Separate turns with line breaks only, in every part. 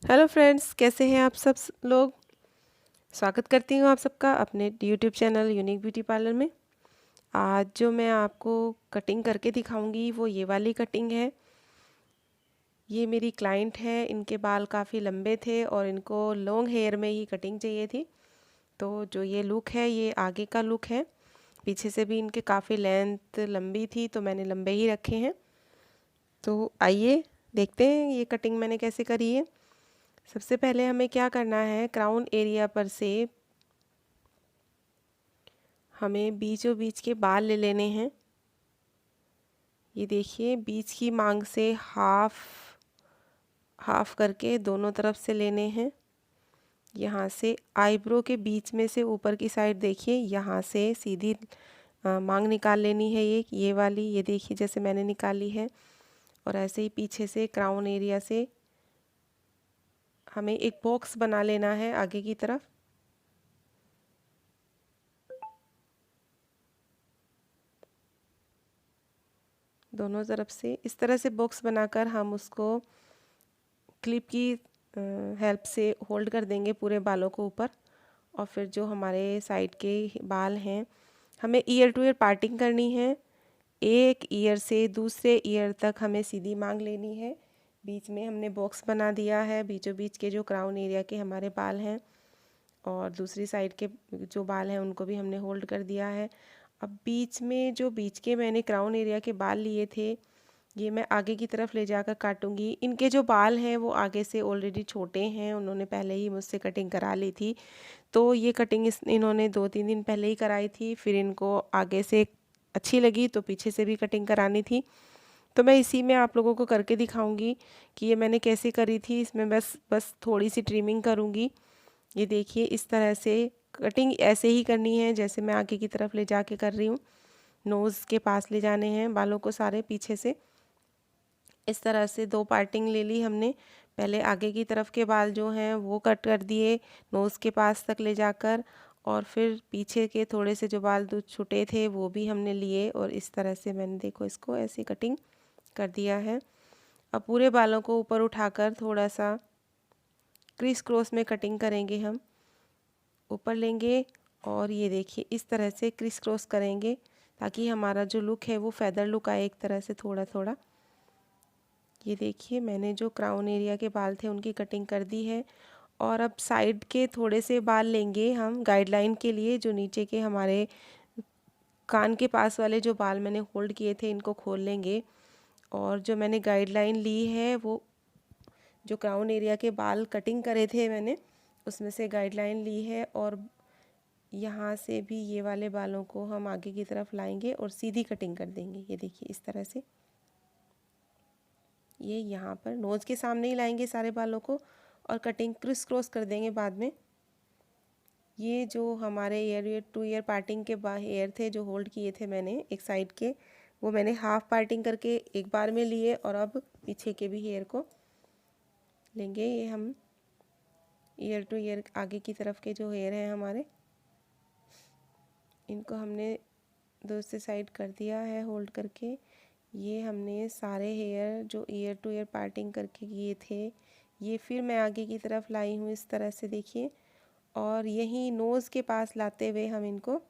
Hello friends, कैसे हैं आप सब लोग। स्वागत करती हूँ आप सबका अपने YouTube channel unique beauty parlour में। आज जो मैं आपको कटिंग करके दिखाऊंगी वो ये वाली कटिंग है। ये मेरी क्लाइंट है, इनके बाल काफ़ी लंबे थे और इनको लॉन्ग हेयर में ही कटिंग चाहिए थी। तो जो ये लुक है ये आगे का लुक है। पीछे से भी इनके काफ़ी लेंथ लंबी थी तो मैंने लंबे ही रखे हैं। तो आइए देखते हैं ये कटिंग मैंने कैसे करी है। सबसे पहले हमें क्या करना है, क्राउन एरिया पर से हमें बीचों बीच के बाल ले लेने हैं। ये देखिए, बीच की मांग से हाफ हाफ करके दोनों तरफ से लेने हैं। यहाँ से आईब्रो के बीच में से ऊपर की साइड देखिए, यहाँ से सीधी मांग निकाल लेनी है। ये वाली, ये देखिए जैसे मैंने निकाली है। और ऐसे ही पीछे से क्राउन एरिया से हमें एक बॉक्स बना लेना है आगे की तरफ। दोनों तरफ से इस तरह से बॉक्स बनाकर हम उसको क्लिप की हेल्प से होल्ड कर देंगे पूरे बालों को ऊपर। और फिर जो हमारे साइड के बाल हैं, हमें ईयर टू ईयर पार्टिंग करनी है। एक ईयर से दूसरे ईयर तक हमें सीधी मांग लेनी है। बीच में हमने बॉक्स बना दिया है, बीचों बीच के जो क्राउन एरिया के हमारे बाल हैं और दूसरी साइड के जो बाल हैं उनको भी हमने होल्ड कर दिया है। अब बीच में जो बीच के मैंने क्राउन एरिया के बाल लिए थे, ये मैं आगे की तरफ ले जाकर काटूंगी। इनके जो बाल हैं वो आगे से ऑलरेडी छोटे हैं, उन्होंने पहले ही मुझसे कटिंग करा ली थी। तो ये कटिंग इन्होंने 2-3 दिन पहले ही कराई थी। फिर इनको आगे से अच्छी लगी तो पीछे से भी कटिंग करानी थी। तो मैं इसी में आप लोगों को करके दिखाऊंगी कि ये मैंने कैसे करी थी। इसमें बस थोड़ी सी ट्रिमिंग करूँगी। ये देखिए, इस तरह से कटिंग ऐसे ही करनी है जैसे मैं आगे की तरफ ले जाके कर रही हूँ। नोज़ के पास ले जाने हैं बालों को सारे पीछे से। इस तरह से 2 पार्टिंग ले ली हमने। पहले आगे की तरफ के बाल जो हैं वो कट कर दिए नोज़ के पास तक ले जाकर, और फिर पीछे के थोड़े से जो बाल छूटे थे वो भी हमने लिए और इस तरह से मैंने देखो इसको ऐसी कटिंग कर दिया है। अब पूरे बालों को ऊपर उठाकर थोड़ा सा क्रिस क्रॉस में कटिंग करेंगे हम। ऊपर लेंगे और ये देखिए इस तरह से क्रिस क्रॉस करेंगे ताकि हमारा जो लुक है वो फेदर लुक आए एक तरह से थोड़ा थोड़ा। ये देखिए, मैंने जो क्राउन एरिया के बाल थे उनकी कटिंग कर दी है। और अब साइड के थोड़े से बाल लेंगे हम गाइडलाइन के लिए। जो नीचे के हमारे कान के पास वाले जो बाल मैंने होल्ड किए थे इनको खोल लेंगे। और जो मैंने गाइडलाइन ली है वो जो क्राउन एरिया के बाल कटिंग करे थे मैंने, उसमें से गाइडलाइन ली है। और यहाँ से भी ये वाले बालों को हम आगे की तरफ लाएंगे और सीधी कटिंग कर देंगे। ये देखिए इस तरह से, ये यहाँ पर नोज़ के सामने ही लाएंगे सारे बालों को और कटिंग क्रिस क्रॉस कर देंगे बाद में। ये जो हमारे ईयर टू ईयर पार्टिंग के हेयर थे जो होल्ड किए थे मैंने एक साइड के, वो मैंने हाफ पार्टिंग करके एक बार में लिए। और अब पीछे के भी हेयर को लेंगे। ये हम ईयर टू ईयर आगे की तरफ के जो हेयर हैं हमारे, इनको हमने दूसरी साइड कर दिया है होल्ड करके। ये हमने सारे हेयर जो ईयर टू ईयर पार्टिंग करके किए थे, ये फिर मैं आगे की तरफ लाई हूँ इस तरह से देखिए। और यहीं नोज़ के पास लाते हुए हम इनको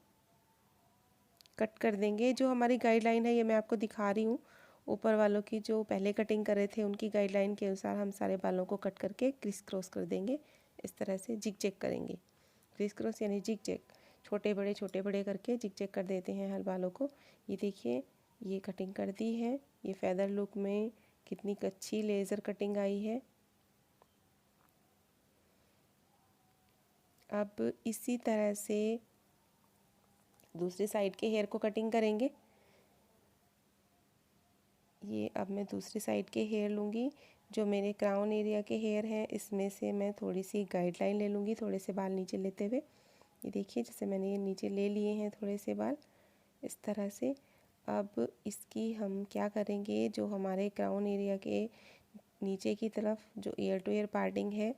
कट कर देंगे। जो हमारी गाइडलाइन है ये मैं आपको दिखा रही हूँ। ऊपर वालों की जो पहले कटिंग करे थे उनकी गाइडलाइन के अनुसार हम सारे बालों को कट करके क्रिस क्रॉस कर देंगे। इस तरह से जिग जैग करेंगे। क्रिस क्रॉस यानी जिग जैग, छोटे बड़े करके जिग जैग कर देते हैं हर बालों को। ये देखिए, ये कटिंग कर दी है। ये फेदर लुक में कितनी अच्छी लेज़र कटिंग आई है। अब इसी तरह से दूसरी साइड के हेयर को कटिंग करेंगे। ये अब मैं दूसरी साइड के हेयर लूँगी। जो मेरे क्राउन एरिया के हेयर हैं इसमें से मैं थोड़ी सी गाइडलाइन ले लूँगी, थोड़े से बाल नीचे लेते हुए। ये देखिए, जैसे मैंने ये नीचे ले लिए हैं थोड़े से बाल इस तरह से। अब इसकी हम क्या करेंगे, जो हमारे क्राउन एरिया के नीचे की तरफ जो ईयर टू ईयर पार्टिंग है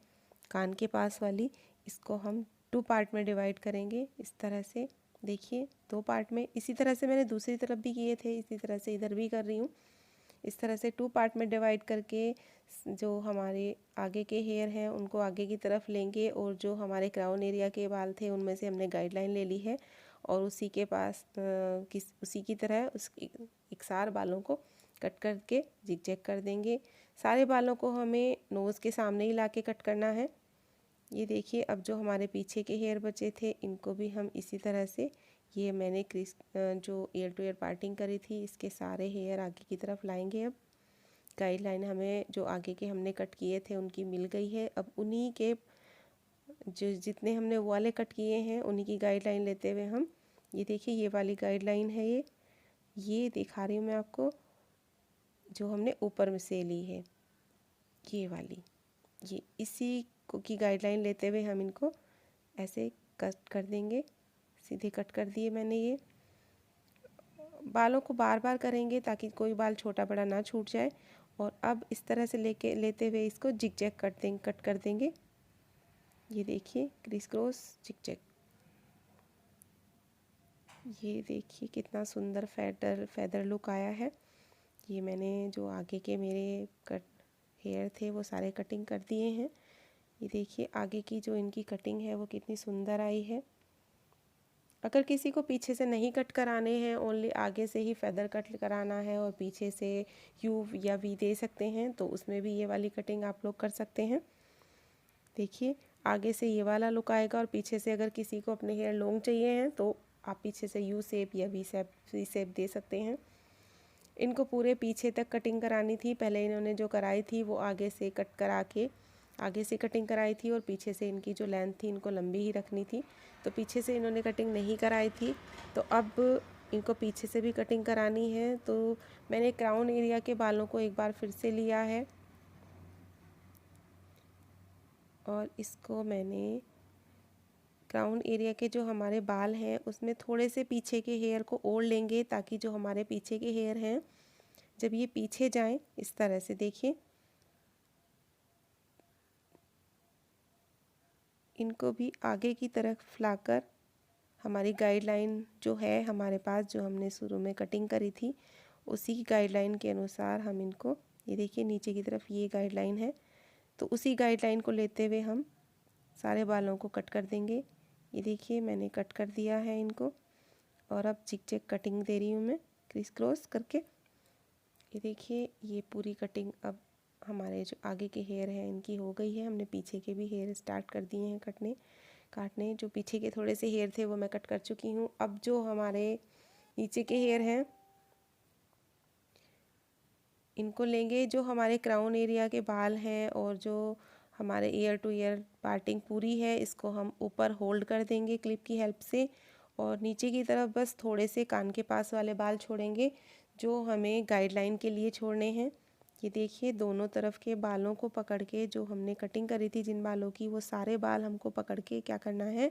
कान के पास वाली, इसको हम 2 पार्ट में डिवाइड करेंगे इस तरह से। देखिए 2 पार्ट में। इसी तरह से मैंने दूसरी तरफ भी किए थे, इसी तरह से इधर भी कर रही हूँ। इस तरह से 2 पार्ट में डिवाइड करके जो हमारे आगे के हेयर हैं उनको आगे की तरफ लेंगे, और जो हमारे क्राउन एरिया के बाल थे उनमें से हमने गाइडलाइन ले ली है, और उसी के पास उसी की तरह उस इकसार बालों को कट करके जिग-जैग कर देंगे। सारे बालों को हमें नोज़ के सामने ही लाके कट करना है। ये देखिए, अब जो हमारे पीछे के हेयर बचे थे इनको भी हम इसी तरह से, ये मैंने जो ईयर टू ईयर पार्टिंग करी थी इसके सारे हेयर आगे की तरफ लाएंगे। अब गाइडलाइन हमें जो आगे के हमने कट किए थे उनकी मिल गई है। अब उन्हीं के जो जितने हमने वो वाले कट किए हैं उन्हीं की गाइडलाइन लेते हुए हम, ये देखिए ये वाली गाइडलाइन है, ये दिखा रही हूँ मैं आपको, जो हमने ऊपर में से ली है ये वाली, ये इसी को की गाइडलाइन लेते हुए हम इनको ऐसे कट कर देंगे। सीधे कट कर दिए मैंने। ये बालों को बार बार करेंगे ताकि कोई बाल छोटा बड़ा ना छूट जाए। और अब इस तरह से लेते हुए इसको जिग-जैग कट कर देंगे। ये देखिए, क्रिस क्रॉस जिग-जैग। ये देखिए कितना सुंदर फेदर लुक आया है। ये मैंने जो आगे के मेरे हेयर थे वो सारे कटिंग कर दिए हैं। ये देखिए आगे की जो इनकी कटिंग है वो कितनी सुंदर आई है। अगर किसी को पीछे से नहीं कट कराने हैं, ओनली आगे से ही फेदर कट कराना है और पीछे से यू या वी दे सकते हैं, तो उसमें भी ये वाली कटिंग आप लोग कर सकते हैं। देखिए आगे से ये वाला लुक आएगा, और पीछे से अगर किसी को अपने हेयर लॉन्ग चाहिए हैं तो आप पीछे से यू शेप या वी शेप दे सकते हैं। इनको पूरे पीछे तक कटिंग करानी थी। पहले इन्होंने जो कराई थी वो आगे से कट करा के आगे से कटिंग कराई थी, और पीछे से इनकी जो लेंथ थी इनको लंबी ही रखनी थी, तो पीछे से इन्होंने कटिंग नहीं कराई थी। तो अब इनको पीछे से भी कटिंग करानी है। तो मैंने क्राउन एरिया के बालों को एक बार फिर से लिया है, और इसको मैंने क्राउन एरिया के जो हमारे बाल हैं उसमें थोड़े से पीछे के हेयर को ओढ़ लेंगे, ताकि जो हमारे पीछे के हेयर हैं जब ये पीछे जाएं, इस तरह से देखिए, इनको भी आगे की तरफ लाकर हमारी गाइडलाइन जो है हमारे पास, जो हमने शुरू में कटिंग करी थी उसी की गाइडलाइन के अनुसार हम इनको, ये देखिए नीचे की तरफ ये गाइडलाइन है, तो उसी गाइडलाइन को लेते हुए हम सारे बालों को कट कर देंगे। ये देखिए मैंने कट कर दिया है इनको, और अब जिग-जैग कटिंग दे रही हूँ मैं क्रिस क्रॉस करके। ये देखिए ये पूरी कटिंग अब हमारे जो आगे के हेयर हैं इनकी हो गई है। हमने पीछे के भी हेयर स्टार्ट कर दिए हैं काटने। जो पीछे के थोड़े से हेयर थे वो मैं कट कर चुकी हूँ। अब जो हमारे नीचे के हेयर हैं इनको लेंगे, जो हमारे क्राउन एरिया के बाल हैं और जो हमारे ईयर टू ईयर पार्टिंग पूरी है, इसको हम ऊपर होल्ड कर देंगे क्लिप की हेल्प से, और नीचे की तरफ बस थोड़े से कान के पास वाले बाल छोड़ेंगे जो हमें गाइडलाइन के लिए छोड़ने हैं। ये देखिए दोनों तरफ के बालों को पकड़ के, जो हमने कटिंग करी थी जिन बालों की, वो सारे बाल हमको पकड़ के क्या करना है,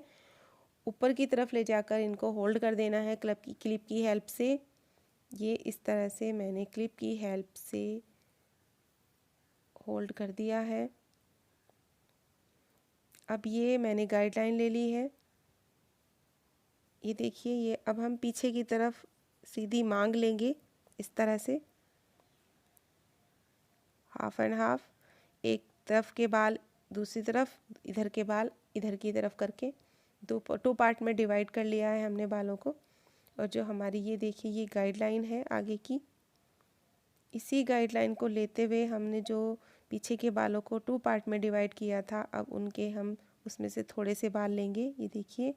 ऊपर की तरफ ले जाकर इनको होल्ड कर देना है क्लिप की हेल्प से। ये इस तरह से मैंने क्लिप की हेल्प से होल्ड कर दिया है। अब ये मैंने गाइडलाइन ले ली है। ये देखिए, ये अब हम पीछे की तरफ सीधी मांग लेंगे इस तरह से, हाफ एंड हाफ, एक तरफ के बाल दूसरी तरफ, इधर के बाल इधर की तरफ करके टू पार्ट में डिवाइड कर लिया है हमने बालों को। और जो हमारी ये देखिए ये गाइडलाइन है आगे की, इसी गाइडलाइन को लेते हुए हमने जो पीछे के बालों को 2 पार्ट में डिवाइड किया था, अब उनके हम उसमें से थोड़े से बाल लेंगे। ये देखिए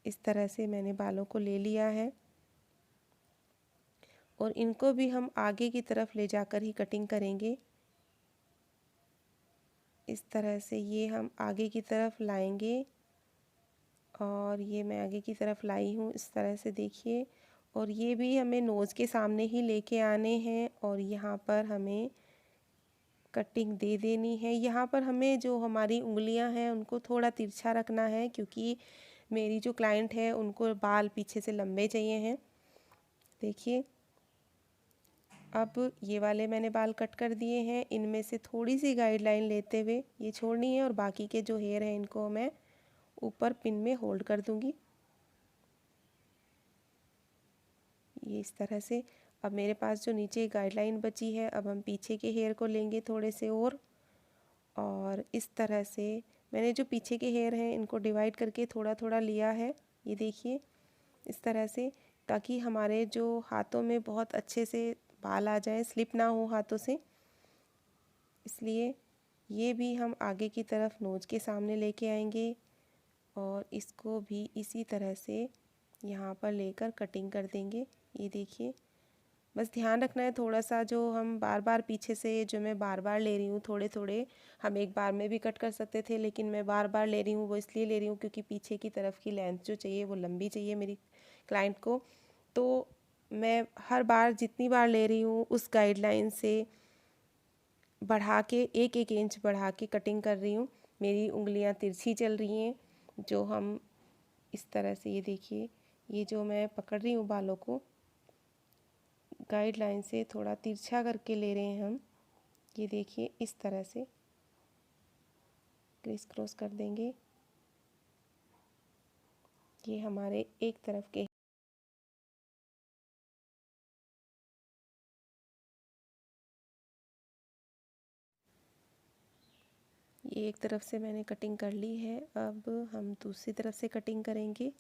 इस तरह से मैंने बालों को ले लिया है, और इनको भी हम आगे की तरफ ले जाकर ही कटिंग करेंगे। इस तरह से ये हम आगे की तरफ लाएंगे, और ये मैं आगे की तरफ लाई हूँ इस तरह से देखिए। और ये भी हमें नोज़ के सामने ही लेके आने हैं, और यहाँ पर हमें कटिंग दे देनी है। यहाँ पर हमें जो हमारी उंगलियां हैं उनको थोड़ा तिरछा रखना है, क्योंकि मेरी जो क्लाइंट है उनको बाल पीछे से लंबे चाहिए हैं। देखिए अब ये वाले मैंने बाल कट कर दिए हैं, इनमें से थोड़ी सी गाइडलाइन लेते हुए ये छोड़नी है, और बाकी के जो हेयर हैं इनको मैं ऊपर पिन में होल्ड कर दूंगी, ये इस तरह से। अब मेरे पास जो नीचे गाइडलाइन बची है, अब हम पीछे के हेयर को लेंगे थोड़े से और इस तरह से मैंने जो पीछे के हेयर हैं इनको डिवाइड करके थोड़ा थोड़ा लिया है, ये देखिए इस तरह से, ताकि हमारे जो हाथों में बहुत अच्छे से बाल आ जाए, स्लिप ना हो हाथों से। इसलिए ये भी हम आगे की तरफ नोज के सामने लेके आएंगे और इसको भी इसी तरह से यहाँ पर लेकर कटिंग कर देंगे। ये देखिए, बस ध्यान रखना है थोड़ा सा, जो हम बार बार पीछे से जो मैं बार बार ले रही हूँ थोड़े थोड़े, हम एक बार में भी कट कर सकते थे, लेकिन मैं बार बार ले रही हूँ, वो इसलिए ले रही हूँ क्योंकि पीछे की तरफ की लेंथ जो चाहिए वो लंबी चाहिए मेरी क्लाइंट को। तो मैं हर बार जितनी बार ले रही हूँ उस गाइडलाइन से बढ़ा के एक एक इंच बढ़ा के कटिंग कर रही हूँ। मेरी उंगलियाँ तिरछी चल रही हैं, जो हम इस तरह से, ये देखिए, ये जो मैं पकड़ रही हूँ बालों को गाइडलाइन से थोड़ा तिरछा करके ले रहे हैं हम। ये देखिए इस तरह से क्रिस क्रॉस कर देंगे। ये हमारे एक तरफ के, ये एक तरफ से मैंने कटिंग कर ली है। अब हम दूसरी तरफ से कटिंग करेंगे।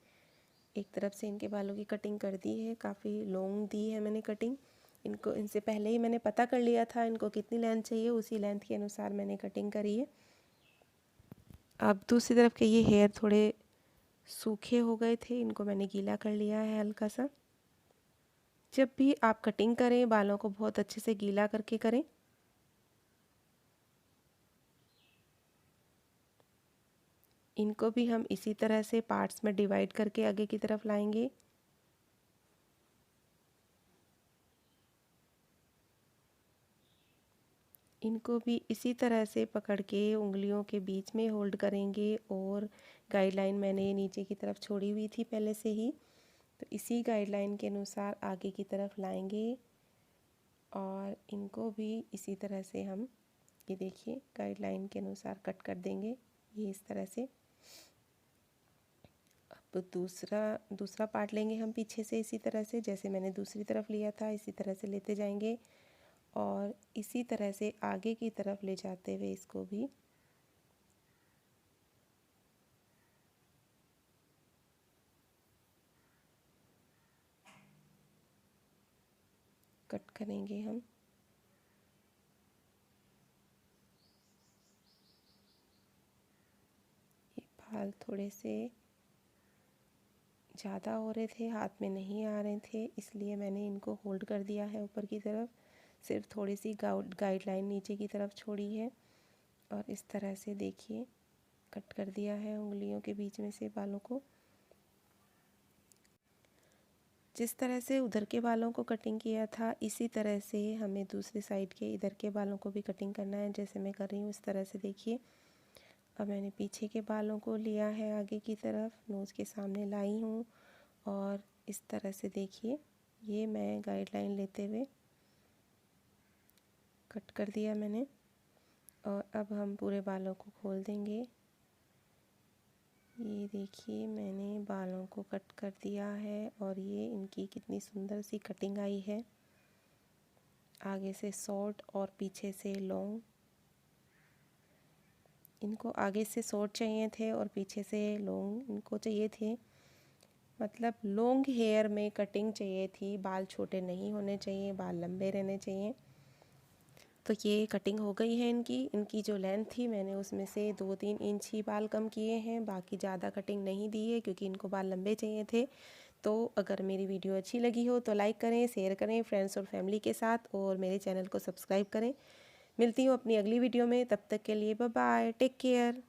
एक तरफ से इनके बालों की कटिंग कर दी है, काफ़ी लॉन्ग दी है मैंने कटिंग इनको। इनसे पहले ही मैंने पता कर लिया था इनको कितनी लेंथ चाहिए, उसी लेंथ के अनुसार मैंने कटिंग करी है। अब दूसरी तरफ के ये हेयर थोड़े सूखे हो गए थे, इनको मैंने गीला कर लिया है हल्का सा। जब भी आप कटिंग करें बालों को बहुत अच्छे से गीला करके करें। इनको भी हम इसी तरह से पार्ट्स में डिवाइड करके आगे की तरफ लाएंगे। इनको भी इसी तरह से पकड़ के उंगलियों के बीच में होल्ड करेंगे और गाइडलाइन मैंने नीचे की तरफ छोड़ी हुई थी पहले से ही, तो इसी गाइडलाइन के अनुसार आगे की तरफ लाएंगे और इनको भी इसी तरह से हम, ये देखिए, गाइडलाइन के अनुसार कट कर देंगे, ये इस तरह से। अब दूसरा पार्ट लेंगे हम पीछे से इसी तरह से, जैसे मैंने दूसरी तरफ लिया था इसी तरह से लेते जाएंगे और इसी तरह से आगे की तरफ ले जाते हुए इसको भी कट करेंगे हम। ये बाल थोड़े से ज़्यादा हो रहे थे, हाथ में नहीं आ रहे थे, इसलिए मैंने इनको होल्ड कर दिया है ऊपर की तरफ, सिर्फ थोड़ी सी गाइडलाइन नीचे की तरफ छोड़ी है और इस तरह से देखिए कट कर दिया है उंगलियों के बीच में से बालों को। जिस तरह से उधर के बालों को कटिंग किया था इसी तरह से हमें दूसरी साइड के इधर के बालों को भी कटिंग करना है, जैसे मैं कर रही हूँ इस तरह से देखिए। अब मैंने पीछे के बालों को लिया है आगे की तरफ, नोज़ के सामने लाई हूँ और इस तरह से देखिए ये मैं गाइडलाइन लेते हुए कट कर दिया मैंने। और अब हम पूरे बालों को खोल देंगे। ये देखिए मैंने बालों को कट कर दिया है और ये इनकी कितनी सुंदर सी कटिंग आई है, आगे से शॉर्ट और पीछे से लॉन्ग। इनको आगे से शॉर्ट चाहिए थे और पीछे से लॉन्ग इनको चाहिए थे, मतलब लॉन्ग हेयर में कटिंग चाहिए थी, बाल छोटे नहीं होने चाहिए, बाल लंबे रहने चाहिए। तो ये कटिंग हो गई है इनकी जो लेंथ थी मैंने उसमें से 2-3 इंच ही बाल कम किए हैं, बाकी ज़्यादा कटिंग नहीं दी है क्योंकि इनको बाल लंबे चाहिए थे। तो अगर मेरी वीडियो अच्छी लगी हो तो लाइक करें, शेयर करें फ्रेंड्स और फैमिली के साथ और मेरे चैनल को सब्सक्राइब करें। मिलती हूँ अपनी अगली वीडियो में, तब तक के लिए बाय बाय, टेक केयर।